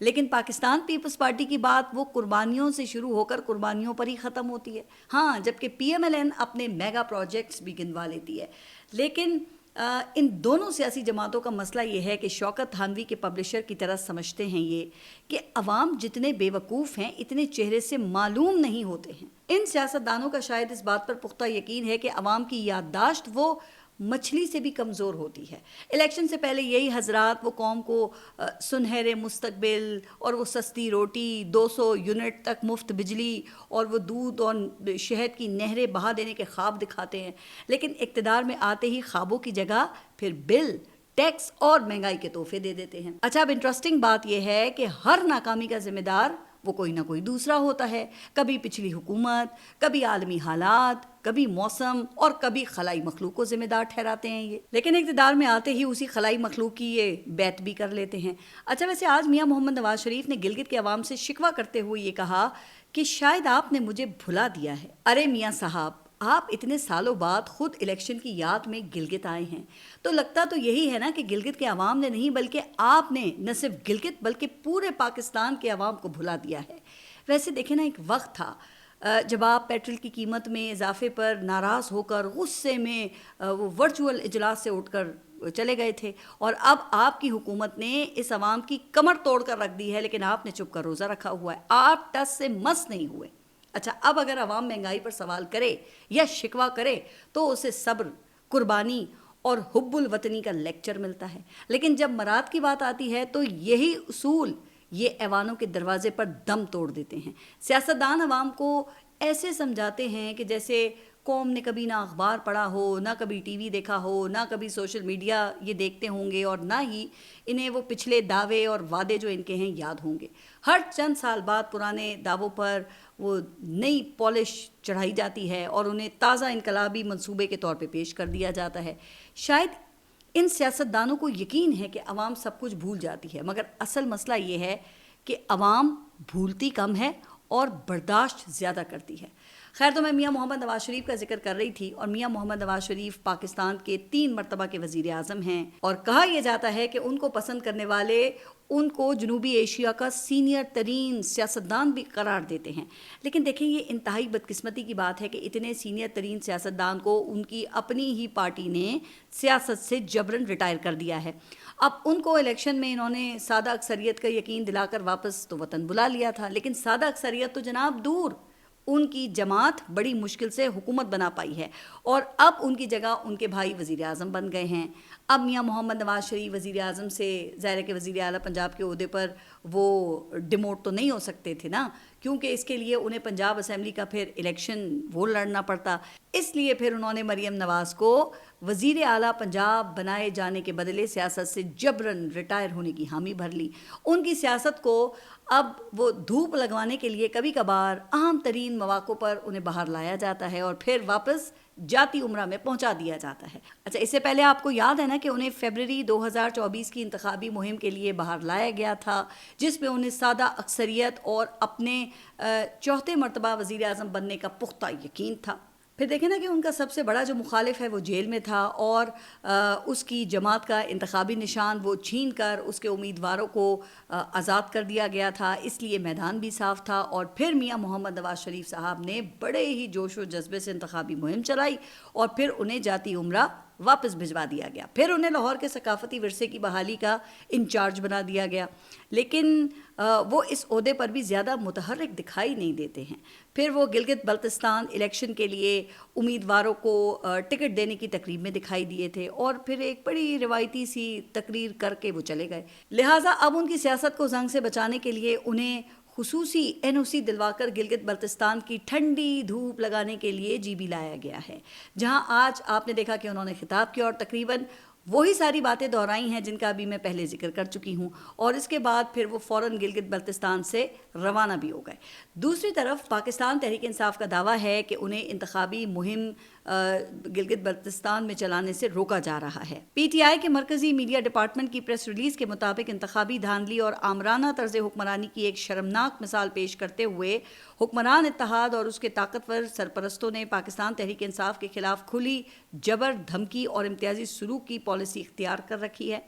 لیکن Pakistan Peoples party کی بات وہ قربانیوں سے شروع ہو کر قربانیوں پر ہی ختم ہوتی ہے. ہاں، جبکہ پی ایم ایل این اپنے میگا پروجیکٹس بھی گنوا لیتی ہے. لیکن ان دونوں سیاسی جماعتوں کا مسئلہ یہ ہے کہ شوکت تھانوی کے پبلشر کی طرح سمجھتے ہیں یہ کہ عوام جتنے بے وقوف ہیں اتنے چہرے سے معلوم نہیں ہوتے ہیں. ان سیاستدانوں کا شاید اس بات پر پختہ یقین ہے کہ عوام کی یادداشت وہ مچھلی سے بھی کمزور ہوتی ہے. الیکشن سے پہلے یہی حضرات وہ قوم کو سنہرے مستقبل اور وہ سستی روٹی، 200 یونٹ تک مفت بجلی اور وہ دودھ اور شہد کی نہریں بہا دینے کے خواب دکھاتے ہیں، لیکن اقتدار میں آتے ہی خوابوں کی جگہ پھر بل، ٹیکس اور مہنگائی کے تحفے دے دیتے ہیں. اچھا، اب انٹرسٹنگ بات یہ ہے کہ ہر ناکامی کا ذمہ دار وہ کوئی نہ کوئی دوسرا ہوتا ہے. کبھی پچھلی حکومت، کبھی عالمی حالات، کبھی موسم اور کبھی خلائی مخلوق کو ذمہ دار ٹھہراتے ہیں یہ. لیکن اقتدار میں آتے ہی اسی خلائی مخلوق کی یہ بیعت بھی کر لیتے ہیں. اچھا، ویسے آج میاں محمد نواز شریف نے گلگت کے عوام سے شکوہ کرتے ہوئے یہ کہا کہ شاید آپ نے مجھے بھلا دیا ہے. ارے میاں صاحب، آپ اتنے سالوں بعد خود الیکشن کی یاد میں گلگت آئے ہیں، تو لگتا تو یہی ہے نا کہ گلگت کے عوام نے نہیں بلکہ آپ نے نہ صرف گلگت بلکہ پورے پاکستان کے عوام کو بھلا دیا ہے. ویسے دیکھیں نا، ایک وقت تھا جب آپ پیٹرول کی قیمت میں اضافے پر ناراض ہو کر غصے میں وہ ورچوئل اجلاس سے اٹھ کر چلے گئے تھے، اور اب آپ کی حکومت نے اس عوام کی کمر توڑ کر رکھ دی ہے، لیکن آپ نے چپ کر روزہ رکھا ہوا ہے. آپ ٹس سے مس نہیں ہوئے. اچھا، اب اگر عوام مہنگائی پر سوال کرے یا شکوہ کرے تو اسے صبر، قربانی اور حب الوطنی کا لیکچر ملتا ہے. لیکن جب مراد کی بات آتی ہے تو یہی اصول یہ ایوانوں کے دروازے پر دم توڑ دیتے ہیں. سیاستدان عوام کو ایسے سمجھاتے ہیں کہ جیسے قوم نے کبھی نہ اخبار پڑھا ہو، نہ کبھی ٹی وی دیکھا ہو، نہ کبھی سوشل میڈیا یہ دیکھتے ہوں گے، اور نہ ہی انہیں وہ پچھلے دعوے اور وعدے جو ان کے ہیں یاد ہوں گے. ہر چند سال بعد پرانے دعووں پر وہ نئی پالش چڑھائی جاتی ہے اور انہیں تازہ انقلابی منصوبے کے طور پہ پیش کر دیا جاتا ہے. شاید ان سیاستدانوں کو یقین ہے کہ عوام سب کچھ بھول جاتی ہے، مگر اصل مسئلہ یہ ہے کہ عوام بھولتی کم ہے اور برداشت زیادہ کرتی ہے. خیر، تو میں میاں محمد نواز شریف کا ذکر کر رہی تھی، اور میاں محمد نواز شریف پاکستان کے 3 مرتبہ کے وزیر اعظم ہیں، اور کہا یہ جاتا ہے کہ ان کو پسند کرنے والے ان کو جنوبی ایشیا کا سینئر ترین سیاستدان بھی قرار دیتے ہیں. لیکن دیکھیں، یہ انتہائی بدقسمتی کی بات ہے کہ اتنے سینئر ترین سیاستدان کو ان کی اپنی ہی پارٹی نے سیاست سے جبراً ریٹائر کر دیا ہے. اب ان کو الیکشن میں انہوں نے سادہ اکثریت کا یقین دلا کر واپس تو وطن بلا لیا تھا، لیکن سادہ اکثریت تو جناب دور، ان کی جماعت بڑی مشکل سے حکومت بنا پائی ہے، اور اب ان کی جگہ ان کے بھائی وزیر اعظم بن گئے ہیں. اب میاں محمد نواز شریف وزیر اعظم سے ظاہر ہے کہ وزیر اعلیٰ پنجاب کے عہدے پر وہ ڈیموٹ تو نہیں ہو سکتے تھے نا، کیونکہ اس کے لیے انہیں پنجاب اسمبلی کا پھر الیکشن وہ لڑنا پڑتا. اس لیے پھر انہوں نے مریم نواز کو وزیر اعلیٰ پنجاب بنائے جانے کے بدلے سیاست سے جبراً ریٹائر ہونے کی حامی بھر لی. ان کی سیاست کو اب وہ دھوپ لگوانے کے لیے کبھی کبھار اہم ترین مواقع پر انہیں باہر لایا جاتا ہے اور پھر واپس جاتی عمرہ میں پہنچا دیا جاتا ہے. اچھا، اس سے پہلے آپ کو یاد ہے نا کہ انہیں فیبرری 2024 کی انتخابی مہم کے لیے باہر لایا گیا تھا، جس میں انہیں سادہ اکثریت اور اپنے 4تھے مرتبہ وزیر اعظم بننے کا پختہ یقین تھا. پھر دیکھیں نا کہ ان کا سب سے بڑا جو مخالف ہے وہ جیل میں تھا، اور اس کی جماعت کا انتخابی نشان وہ چھین کر اس کے امیدواروں کو آزاد کر دیا گیا تھا، اس لیے میدان بھی صاف تھا. اور پھر میاں محمد نواز شریف صاحب نے بڑے ہی جوش و جذبے سے انتخابی مہم چلائی، اور پھر انہیں جاتی عمرہ واپس بھجوا دیا گیا. پھر انہیں لاہور کے ثقافتی ورثے کی بحالی کا انچارج بنا دیا گیا، لیکن وہ اس عہدے پر بھی زیادہ متحرک دکھائی نہیں دیتے ہیں. پھر وہ گلگت بلتستان الیکشن کے لیے امیدواروں کو ٹکٹ دینے کی تقریب میں دکھائی دیے تھے، اور پھر ایک بڑی روایتی سی تقریر کر کے وہ چلے گئے. لہٰذا اب ان کی سیاست کو زنگ سے بچانے کے لیے انہیں خصوصی این او سی دلوا کر گلگت بلتستان کی ٹھنڈی دھوپ لگانے کے لیے جی بی لایا گیا ہے، جہاں آج آپ نے دیکھا کہ انہوں نے خطاب کیا اور تقریباً وہی ساری باتیں دہرائی ہیں جن کا ابھی میں پہلے ذکر کر چکی ہوں، اور اس کے بعد پھر وہ فوراً گلگت بلتستان سے روانہ بھی ہو گئے. دوسری طرف پاکستان تحریک انصاف کا دعویٰ ہے کہ انہیں انتخابی مہم گلگت بلتستان میں چلانے سے روکا جا رہا ہے. پی ٹی آئی کے مرکزی میڈیا ڈپارٹمنٹ کی پریس ریلیز کے مطابق انتخابی دھاندلی اور آمرانہ طرز حکمرانی کی ایک شرمناک مثال پیش کرتے ہوئے حکمران اتحاد اور اس کے طاقتور سرپرستوں نے پاکستان تحریک انصاف کے خلاف کھلی جبر، دھمکی اور امتیازی سلوک کی پالیسی اختیار کر رکھی ہے.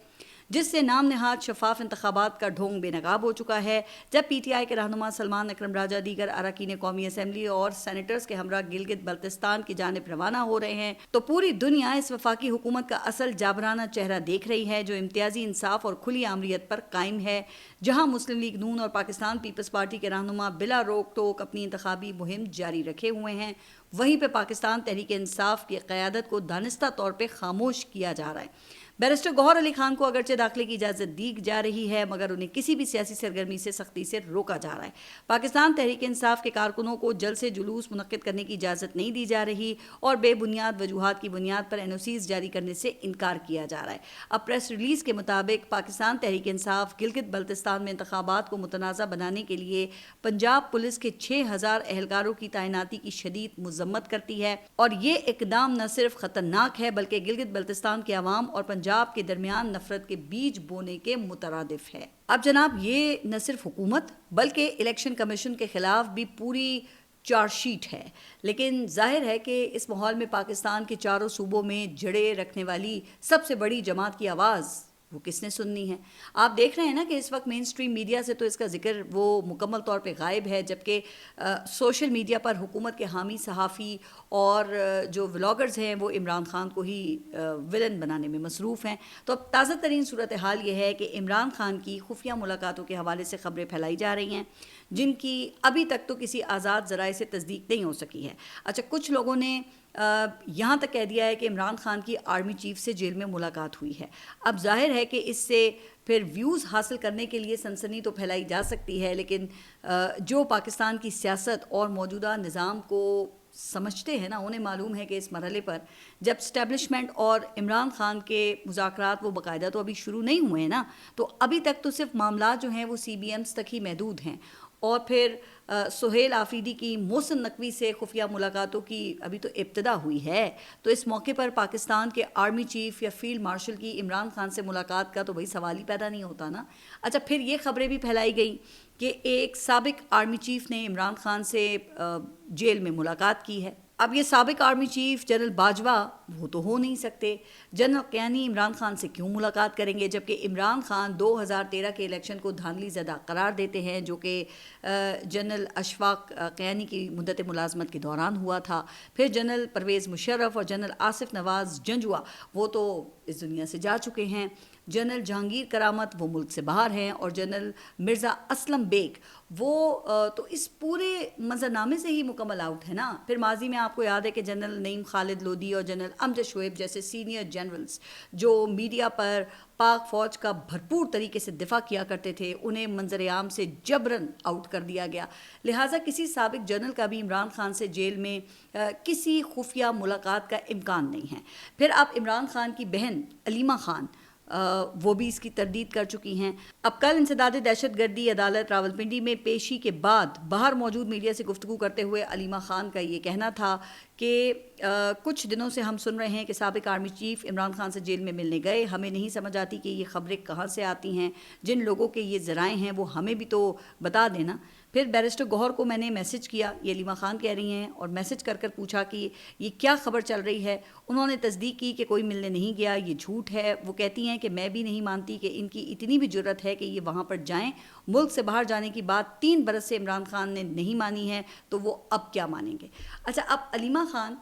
جس سے نام نہاد شفاف انتخابات کا ڈھونگ بے نقاب ہو چکا ہے. جب پی ٹی آئی کے رہنما سلمان اکرم راجہ دیگر اراکین قومی اسمبلی اور سینیٹرز کے ہمراہ گلگت بلتستان کی جانب روانہ ہو رہے ہیں تو پوری دنیا اس وفاقی حکومت کا اصل جابرانہ چہرہ دیکھ رہی ہے، جو امتیازی انصاف اور کھلی آمریت پر قائم ہے. جہاں مسلم لیگ نون اور پاکستان پیپلز پارٹی کے رہنما بلا روک ٹوک اپنی انتخابی مہم جاری رکھے ہوئے ہیں، وہیں پہ پاکستان تحریک انصاف کی قیادت کو دانستہ طور پہ خاموش کیا جا رہا ہے. بیرسٹر گوہر علی خان کو اگرچہ داخلے کی اجازت دی جا رہی ہے، مگر انہیں کسی بھی سیاسی سرگرمی سے سختی سے روکا جا رہا ہے. پاکستان تحریک انصاف کے کارکنوں کو جلد سے جلوس منعقد کرنے کی اجازت نہیں دی جا رہی اور بے بنیاد وجوہات کی بنیاد پر NOCs جاری کرنے سے انکار کیا جا رہا ہے. اب پریس ریلیز کے مطابق پاکستان تحریک انصاف گلگت بلتستان میں انتخابات کو متنازع بنانے کے لیے پنجاب پولیس کے 6000 اہلکاروں کی تعیناتی کی شدید مذمت کرتی ہے، اور یہ اقدام نہ صرف خطرناک ہے بلکہ گلگت بلتستان کے عوام اور پنجاب کے درمیان نفرت کے بیج بونے کے مترادف ہے. اب جناب یہ نہ صرف حکومت بلکہ الیکشن کمیشن کے خلاف بھی پوری چارج شیٹ ہے، لیکن ظاہر ہے کہ اس ماحول میں پاکستان کے چاروں صوبوں میں جڑے رکھنے والی سب سے بڑی جماعت کی آواز وہ کس نے سننی ہے؟ آپ دیکھ رہے ہیں نا کہ اس وقت مین سٹریم میڈیا سے تو اس کا ذکر وہ مکمل طور پہ غائب ہے، جبکہ سوشل میڈیا پر حکومت کے حامی صحافی اور جو ولاگرز ہیں وہ عمران خان کو ہی ولن بنانے میں مصروف ہیں. تو اب تازہ ترین صورتحال یہ ہے کہ عمران خان کی خفیہ ملاقاتوں کے حوالے سے خبریں پھیلائی جا رہی ہیں جن کی ابھی تک تو کسی آزاد ذرائع سے تصدیق نہیں ہو سکی ہے. اچھا، کچھ لوگوں نے یہاں تک کہہ دیا ہے کہ عمران خان کی آرمی چیف سے جیل میں ملاقات ہوئی ہے. اب ظاہر ہے کہ اس سے پھر ویوز حاصل کرنے کے لیے سنسنی تو پھیلائی جا سکتی ہے، لیکن جو پاکستان کی سیاست اور موجودہ نظام کو سمجھتے ہیں نا، انہیں معلوم ہے کہ اس مرحلے پر جب اسٹیبلشمنٹ اور عمران خان کے مذاکرات وہ باقاعدہ تو ابھی شروع نہیں ہوئے ہیں نا، تو ابھی تک تو صرف معاملات جو ہیں وہ CBMs تک ہی محدود ہیں. اور پھر سہیل آفریدی کی محسن نقوی سے خفیہ ملاقاتوں کی ابھی تو ابتدا ہوئی ہے. تو اس موقع پر پاکستان کے آرمی چیف یا فیلڈ مارشل کی عمران خان سے ملاقات کا تو بھائی سوال ہی پیدا نہیں ہوتا نا. اچھا، پھر یہ خبریں بھی پھیلائی گئیں کہ ایک سابق آرمی چیف نے عمران خان سے جیل میں ملاقات کی ہے. اب یہ سابق آرمی چیف جنرل باجوہ وہ تو ہو نہیں سکتے. جنرل کیانی عمران خان سے کیوں ملاقات کریں گے جبکہ عمران خان 2013 کے الیکشن کو دھاندلی زدہ قرار دیتے ہیں، جو کہ جنرل اشفاق کیانی کی مدت ملازمت کے دوران ہوا تھا. پھر جنرل پرویز مشرف اور جنرل آصف نواز جنجوہ وہ تو اس دنیا سے جا چکے ہیں. جنرل جہانگیر کرامت وہ ملک سے باہر ہیں، اور جنرل مرزا اسلم بیگ وہ تو اس پورے منظرنامے سے ہی مکمل آؤٹ ہے نا. پھر ماضی میں آپ کو یاد ہے کہ جنرل نعیم خالد لودھی اور جنرل امجد شعیب جیسے سینئر جنرلز جو میڈیا پر پاک فوج کا بھرپور طریقے سے دفاع کیا کرتے تھے، انہیں منظر عام سے جبراً آؤٹ کر دیا گیا. لہٰذا کسی سابق جنرل کا بھی عمران خان سے جیل میں کسی خفیہ ملاقات کا امکان نہیں ہے. پھر آپ عمران خان کی بہن علیمہ خان وہ بھی اس کی تردید کر چکی ہیں. اب کل انسداد دہشت گردی عدالت راولپنڈی میں پیشی کے بعد باہر موجود میڈیا سے گفتگو کرتے ہوئے علیمہ خان کا یہ کہنا تھا کہ کچھ دنوں سے ہم سن رہے ہیں کہ سابق آرمی چیف عمران خان سے جیل میں ملنے گئے، ہمیں نہیں سمجھ آتی کہ یہ خبریں کہاں سے آتی ہیں، جن لوگوں کے یہ ذرائع ہیں وہ ہمیں بھی تو بتا دینا. پھر بیرسٹر گوہر کو میں نے میسج کیا، یہ علیمہ خان کہہ رہی ہیں، اور میسج کر کر پوچھا کہ یہ کیا خبر چل رہی ہے. انہوں نے تصدیق کی کہ کوئی ملنے نہیں گیا، یہ جھوٹ ہے. وہ کہتی ہیں کہ میں بھی نہیں مانتی کہ ان کی اتنی بھی جرت ہے کہ یہ وہاں پر جائیں. ملک سے باہر جانے کی بات 3 برس سے عمران خان نے نہیں مانی ہے، تو وہ اب کیا مانیں گے. اچھا، اب علیمہ خان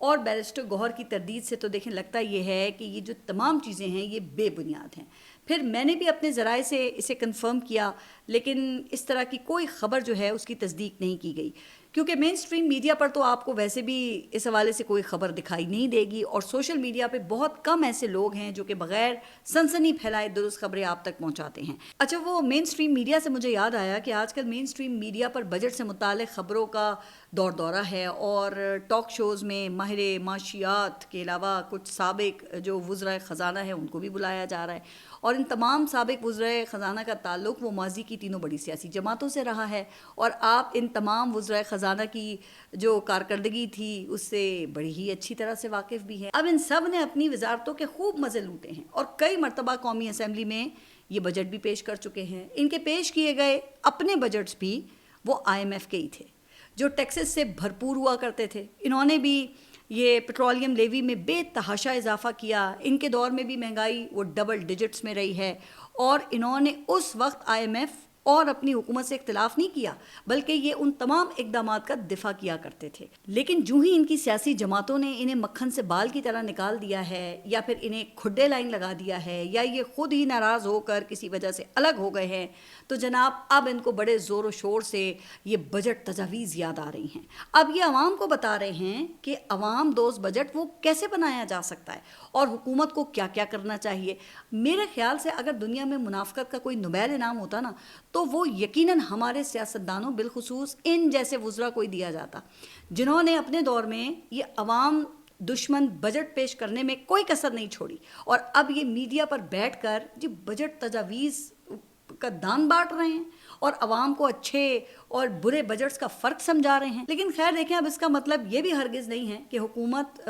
اور بیرسٹر گوہر کی تردید سے تو دیکھیں لگتا یہ ہے کہ یہ جو تمام چیزیں ہیں یہ بے بنیاد ہیں. پھر میں نے بھی اپنے ذرائع سے اسے کنفرم کیا، لیکن اس طرح کی کوئی خبر جو ہے اس کی تصدیق نہیں کی گئی، کیونکہ مین سٹریم میڈیا پر تو آپ کو ویسے بھی اس حوالے سے کوئی خبر دکھائی نہیں دے گی، اور سوشل میڈیا پہ بہت کم ایسے لوگ ہیں جو کہ بغیر سنسنی پھیلائے درست خبریں آپ تک پہنچاتے ہیں. اچھا، وہ مین سٹریم میڈیا سے مجھے یاد آیا کہ آج کل مین سٹریم میڈیا پر بجٹ سے متعلق خبروں کا دور دورہ ہے، اور ٹاک شوز میں ماہر معاشیات کے علاوہ کچھ سابق جو وزرائے خزانہ ہیں ان کو بھی بلایا جا رہا ہے، اور ان تمام سابق وزرائے خزانہ کا تعلق وہ ماضی کی تینوں بڑی سیاسی جماعتوں سے رہا ہے، اور آپ ان تمام وزرائے خزانہ کی جو کارکردگی تھی اس سے بڑی ہی اچھی طرح سے واقف بھی ہیں. اب ان سب نے اپنی وزارتوں کے خوب مزے لوٹے ہیں، اور کئی مرتبہ قومی اسمبلی میں یہ بجٹ بھی پیش کر چکے ہیں. ان کے پیش کیے گئے اپنے بجٹس بھی وہ IMF کے ہی تھے جو ٹیکسز سے بھرپور ہوا کرتے تھے. انہوں نے بھی یہ پیٹرولیم لیوی میں بے تحاشا اضافہ کیا. ان کے دور میں بھی مہنگائی وہ ڈبل ڈیجٹس میں رہی ہے, اور انہوں نے اس وقت آئی ایم ایف اور اپنی حکومت سے اختلاف نہیں کیا, بلکہ یہ ان تمام اقدامات کا دفاع کیا کرتے تھے. لیکن جو ہی ان کی سیاسی جماعتوں نے انہیں مکھن سے بال کی طرح نکال دیا ہے, یا پھر انہیں کھڈے لائن لگا دیا ہے, یا یہ خود ہی ناراض ہو کر کسی وجہ سے الگ ہو گئے ہیں, تو جناب اب ان کو بڑے زور و شور سے یہ بجٹ تجاویز یاد آ رہی ہیں. اب یہ عوام کو بتا رہے ہیں کہ عوام دوست بجٹ وہ کیسے بنایا جا سکتا ہے اور حکومت کو کیا کیا کرنا چاہیے. میرے خیال سے اگر دنیا میں منافقت کا کوئی نوبیل انعام ہوتا نا, تو وہ یقیناً ہمارے سیاستدانوں بالخصوص ان جیسے وزراء کو ہی دیا جاتا, جنہوں نے اپنے دور میں یہ عوام دشمن بجٹ پیش کرنے میں کوئی کسر نہیں چھوڑی, اور اب یہ میڈیا پر بیٹھ کر جی بجٹ تجاویز کا دان بانٹ رہے ہیں اور عوام کو اچھے اور برے بجٹس کا فرق سمجھا رہے ہیں. لیکن خیر دیکھیں, اب اس کا مطلب یہ بھی ہرگز نہیں ہے کہ حکومت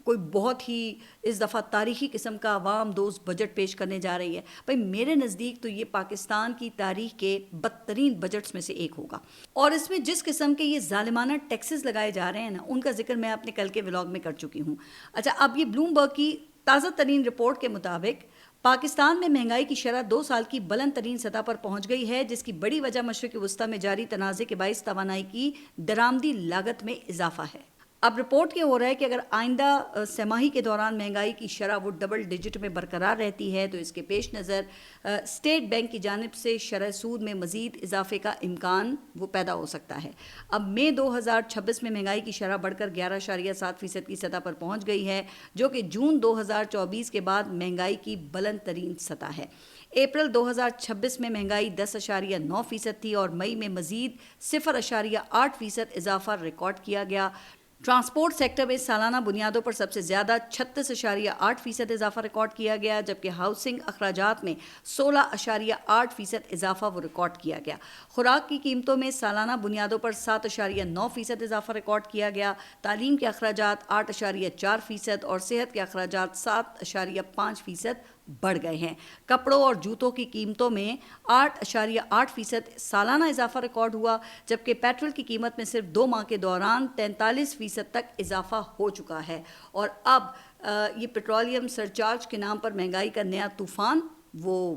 کوئی بہت ہی اس دفعہ تاریخی قسم کا عوام دوست بجٹ پیش کرنے جا رہی ہے. بھائی میرے نزدیک تو یہ پاکستان کی تاریخ کے بدترین بجٹس میں سے ایک ہوگا, اور اس میں جس قسم کے یہ ظالمانہ ٹیکسز لگائے جا رہے ہیں نا, ان کا ذکر میں اپنے کل کے ولاگ میں کر چکی ہوں. اچھا, اب یہ بلومبرگ کی تازہ ترین رپورٹ کے مطابق پاکستان میں مہنگائی کی شرح 2 سال کی بلند ترین سطح پر پہنچ گئی ہے, جس کی بڑی وجہ مشرق وسطیٰ میں جاری تنازع کے باعث توانائی کی درآمدی لاگت میں اضافہ ہے. اب رپورٹ یہ ہو رہا ہے کہ اگر آئندہ سہ کے دوران مہنگائی کی شرح وہ ڈبل ڈیجٹ میں برقرار رہتی ہے, تو اس کے پیش نظر اسٹیٹ بینک کی جانب سے شرح سود میں مزید اضافے کا امکان وہ پیدا ہو سکتا ہے. اب مئی 2026 میں مہنگائی کی شرح بڑھ کر 11.7% کی سطح پر پہنچ گئی ہے, جو کہ جون 2024 کے بعد مہنگائی کی بلند ترین سطح ہے. اپریل 2026 میں مہنگائی 10.9% تھی, اور مئی میں مزید 0.8% اضافہ ریکارڈ کیا گیا. ٹرانسپورٹ سیکٹر میں سالانہ بنیادوں پر سب سے زیادہ 36.8% اضافہ ریکارڈ کیا گیا, جبکہ ہاؤسنگ اخراجات میں 16.8% اضافہ وہ ریکارڈ کیا گیا. خوراک کی قیمتوں میں سالانہ بنیادوں پر 7.9% اضافہ ریکارڈ کیا گیا. تعلیم کے اخراجات 8.4% اور صحت کے اخراجات 7.5% بڑھ گئے ہیں. کپڑوں اور جوتوں کی قیمتوں میں 8.8% سالانہ اضافہ ریکارڈ ہوا, جبکہ پیٹرول کی قیمت میں صرف 2 ماہ کے دوران 43% تک اضافہ ہو چکا ہے. اور اب یہ پیٹرولیم سرچارج کے نام پر مہنگائی کا نیا طوفان وہ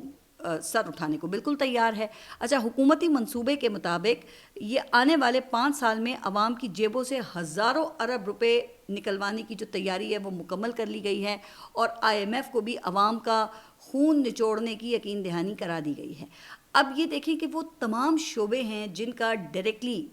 سر اٹھانے کو بالکل تیار ہے. اچھا, حکومتی منصوبے کے مطابق یہ آنے والے 5 سال میں عوام کی جیبوں سے ہزاروں ارب روپے نکلوانے کی جو تیاری ہے وہ مکمل کر لی گئی ہے, اور آئی ایم ایف کو بھی عوام کا خون نچوڑنے کی یقین دہانی کرا دی گئی ہے. اب یہ دیکھیں کہ وہ تمام شعبے ہیں جن کا ڈائریکٹلی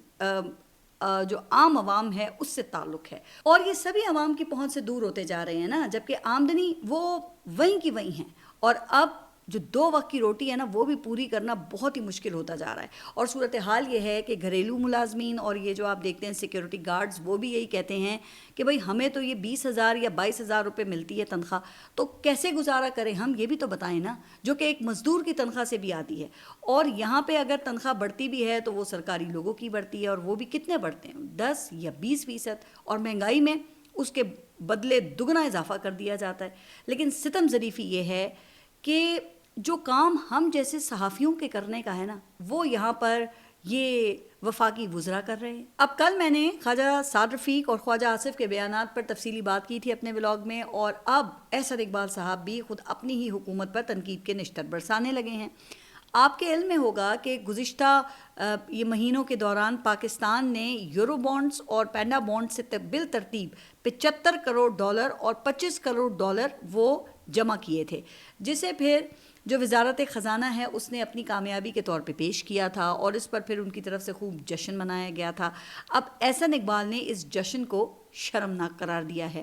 جو عام عوام ہے اس سے تعلق ہے, اور یہ سبھی عوام کی پہنچ سے دور ہوتے جا رہے ہیں نا, جبکہ آمدنی وہ وہیں کی وہیں ہیں, اور اب جو 2 وقت کی روٹی ہے نا وہ بھی پوری کرنا بہت ہی مشکل ہوتا جا رہا ہے. اور صورتحال یہ ہے کہ گھریلو ملازمین اور یہ جو آپ دیکھتے ہیں سیکیورٹی گارڈز, وہ بھی یہی کہتے ہیں کہ بھئی ہمیں تو یہ 20,000 یا 22,000 روپے ملتی ہے تنخواہ, تو کیسے گزارا کریں ہم, یہ بھی تو بتائیں نا, جو کہ ایک مزدور کی تنخواہ سے بھی آتی ہے. اور یہاں پہ اگر تنخواہ بڑھتی بھی ہے تو وہ سرکاری لوگوں کی بڑھتی ہے, اور وہ بھی کتنے بڑھتے ہیں, 10 یا 20%, اور مہنگائی میں اس کے بدلے دگنا اضافہ کر دیا جاتا ہے. لیکن ستم ظریفی یہ ہے کہ جو کام ہم جیسے صحافیوں کے کرنے کا ہے نا, وہ یہاں پر یہ وفاقی وزراء کر رہے ہیں. اب کل میں نے خواجہ سعد رفیق اور خواجہ آصف کے بیانات پر تفصیلی بات کی تھی اپنے ولاگ میں, اور اب احسن اقبال صاحب بھی خود اپنی ہی حکومت پر تنقید کے نشتر برسانے لگے ہیں. آپ کے علم میں ہوگا کہ گزشتہ یہ مہینوں کے دوران پاکستان نے یورو بانڈز اور پینڈا بانڈ سے بالترتیب $75 کروڑ اور $25 کروڑ وہ جمع کیے تھے, جسے پھر جو وزارت خزانہ ہے اس نے اپنی کامیابی کے طور پہ پیش کیا تھا, اور اس پر پھر ان کی طرف سے خوب جشن منایا گیا تھا. اب احسن اقبال نے اس جشن کو شرمناک قرار دیا ہے,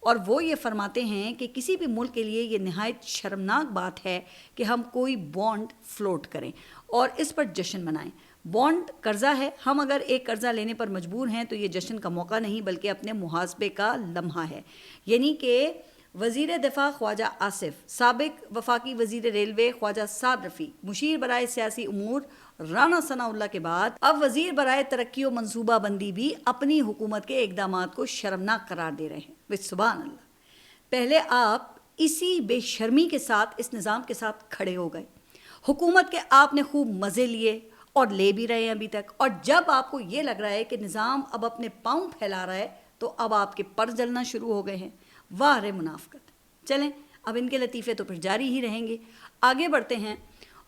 اور وہ یہ فرماتے ہیں کہ کسی بھی ملک کے لیے یہ نہایت شرمناک بات ہے کہ ہم کوئی بانڈ فلوٹ کریں اور اس پر جشن منائیں. بانڈ قرضہ ہے, ہم اگر ایک قرضہ لینے پر مجبور ہیں تو یہ جشن کا موقع نہیں بلکہ اپنے محاسبے کا لمحہ ہے. یعنی کہ وزیر دفاع خواجہ آصف, سابق وفاقی وزیر ریلوے خواجہ سعد رفیق, مشیر برائے سیاسی امور رانا ثناء اللہ کے بعد اب وزیر برائے ترقی و منصوبہ بندی بھی اپنی حکومت کے اقدامات کو شرمناک قرار دے رہے ہیں. سبحان اللہ, پہلے آپ اسی بے شرمی کے ساتھ اس نظام کے ساتھ کھڑے ہو گئے, حکومت کے آپ نے خوب مزے لیے اور لے بھی رہے ہیں ابھی تک, اور جب آپ کو یہ لگ رہا ہے کہ نظام اب اپنے پاؤں پھیلا رہا ہے تو اب آپ کے پر جلنا شروع ہو گئے ہیں. واہ رے منافقت. چلیں اب ان کے لطیفے تو پھر جاری ہی رہیں گے. آگے بڑھتے ہیں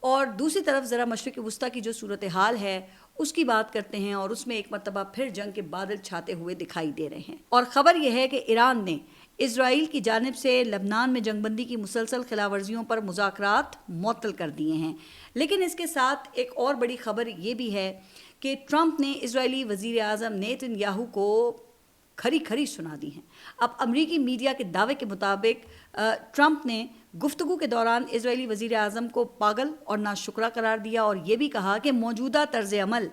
اور دوسری طرف ذرا مشرق وسطیٰ کی جو صورتحال ہے اس کی بات کرتے ہیں، اور اس میں ایک مرتبہ پھر جنگ کے بادل چھاتے ہوئے دکھائی دے رہے ہیں. اور خبر یہ ہے کہ ایران نے اسرائیل کی جانب سے لبنان میں جنگ بندی کی مسلسل خلاف ورزیوں پر مذاکرات معطل کر دیے ہیں. لیکن اس کے ساتھ ایک اور بڑی خبر یہ بھی ہے کہ ٹرمپ نے اسرائیلی وزیر اعظم نیتن یاہو کو کھری کھری سنا دی ہیں. اب امریکی میڈیا کے دعوے کے مطابق ٹرمپ نے گفتگو کے دوران اسرائیلی وزیر اعظم کو پاگل اور ناشکرا قرار دیا، اور یہ بھی کہا کہ موجودہ طرز عمل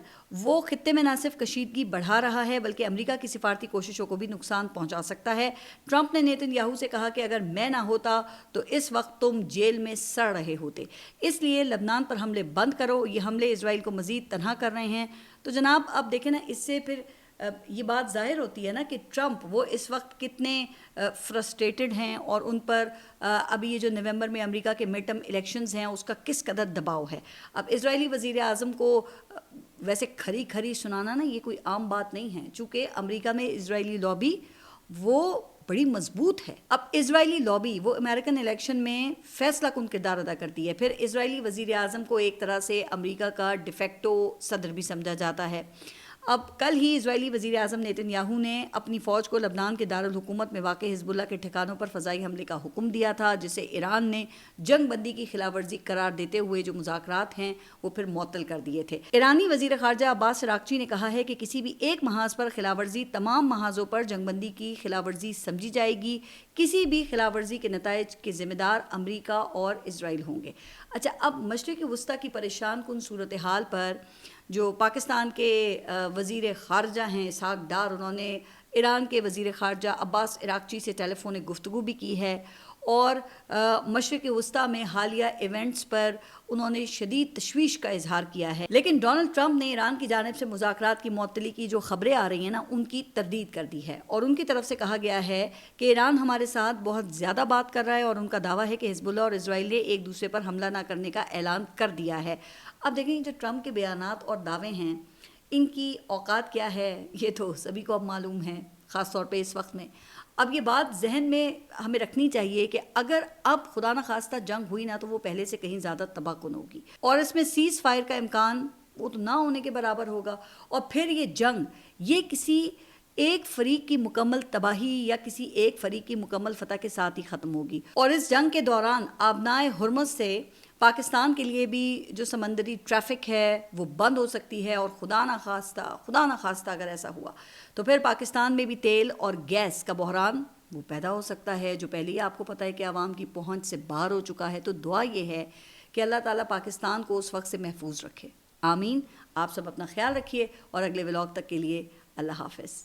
وہ خطے میں نہ صرف کشیدگی بڑھا رہا ہے بلکہ امریکہ کی سفارتی کوششوں کو بھی نقصان پہنچا سکتا ہے. ٹرمپ نے نیتن یاہو سے کہا کہ اگر میں نہ ہوتا تو اس وقت تم جیل میں سڑ رہے ہوتے، اس لیے لبنان پر حملے بند کرو. یہ حملے اسرائیل کو مزید تنہا کر رہے ہیں. تو جناب اب دیکھیں نا، اس سے پھر یہ بات ظاہر ہوتی ہے نا کہ ٹرمپ وہ اس وقت کتنے فرسٹریٹڈ ہیں، اور ان پر ابھی یہ جو نومبر میں امریکہ کے مڈ ٹرم الیکشنز ہیں اس کا کس قدر دباؤ ہے. اب اسرائیلی وزیر اعظم کو ویسے کھری کھری سنانا نا یہ کوئی عام بات نہیں ہے، چونکہ امریکہ میں اسرائیلی لابی وہ بڑی مضبوط ہے. اب اسرائیلی لابی وہ امریکن الیکشن میں فیصلہ کن کردار ادا کرتی ہے. پھر اسرائیلی وزیر اعظم کو ایک طرح سے امریکہ کا ڈیفیکٹو صدر بھی سمجھا جاتا ہے. اب کل ہی اسرائیلی وزیر اعظم نیتن یاہو نے اپنی فوج کو لبنان کے دارالحکومت میں واقع حزب اللہ کے ٹھکانوں پر فضائی حملے کا حکم دیا تھا، جسے ایران نے جنگ بندی کی خلاف ورزی قرار دیتے ہوئے جو مذاکرات ہیں وہ پھر معطل کر دیے تھے. ایرانی وزیر خارجہ عباس اراغچی نے کہا ہے کہ کسی بھی ایک محاذ پر خلاف ورزی تمام محاذوں پر جنگ بندی کی خلاف ورزی سمجھی جائے گی. کسی بھی خلاف ورزی کے نتائج کے ذمہ دار امریکہ اور اسرائیل ہوں گے. اچھا، اب مشرق وسطیٰ کی پریشان کن صورتحال پر جو پاکستان کے وزیر خارجہ ہیں اسحاق ڈار، انہوں نے ایران کے وزیر خارجہ عباس اراغچی سے ٹیلی فونک گفتگو بھی کی ہے، اور مشرق وسطیٰ میں حالیہ ایونٹس پر انہوں نے شدید تشویش کا اظہار کیا ہے. لیکن ڈونلڈ ٹرمپ نے ایران کی جانب سے مذاکرات کی معطلی کی جو خبریں آ رہی ہیں نا ان کی تردید کر دی ہے، اور ان کی طرف سے کہا گیا ہے کہ ایران ہمارے ساتھ بہت زیادہ بات کر رہا ہے، اور ان کا دعویٰ ہے کہ حزب اللہ اور اسرائیل نے ایک دوسرے پر حملہ نہ کرنے کا اعلان کر دیا ہے. اب دیکھیں جو ٹرمپ کے بیانات اور دعوے ہیں ان کی اوقات کیا ہے یہ تو سبھی کو اب معلوم ہے، خاص طور پہ اس وقت میں. اب یہ بات ذہن میں ہمیں رکھنی چاہیے کہ اگر اب خدا نہ خواستہ جنگ ہوئی نا تو وہ پہلے سے کہیں زیادہ تباہ کن ہوگی، اور اس میں سیز فائر کا امکان وہ تو نہ ہونے کے برابر ہوگا. اور پھر یہ جنگ یہ کسی ایک فریق کی مکمل تباہی یا کسی ایک فریق کی مکمل فتح کے ساتھ ہی ختم ہوگی. اور اس جنگ کے دوران آبنائے ہرمز سے پاکستان کے لیے بھی جو سمندری ٹریفک ہے وہ بند ہو سکتی ہے، اور خدا نہ خواستہ اگر ایسا ہوا تو پھر پاکستان میں بھی تیل اور گیس کا بحران وہ پیدا ہو سکتا ہے، جو پہلے ہی آپ کو پتہ ہے کہ عوام کی پہنچ سے باہر ہو چکا ہے. تو دعا یہ ہے کہ اللہ تعالیٰ پاکستان کو اس وقت سے محفوظ رکھے. آمین. آپ سب اپنا خیال رکھیے، اور اگلے ولاگ تک کے لیے اللہ حافظ.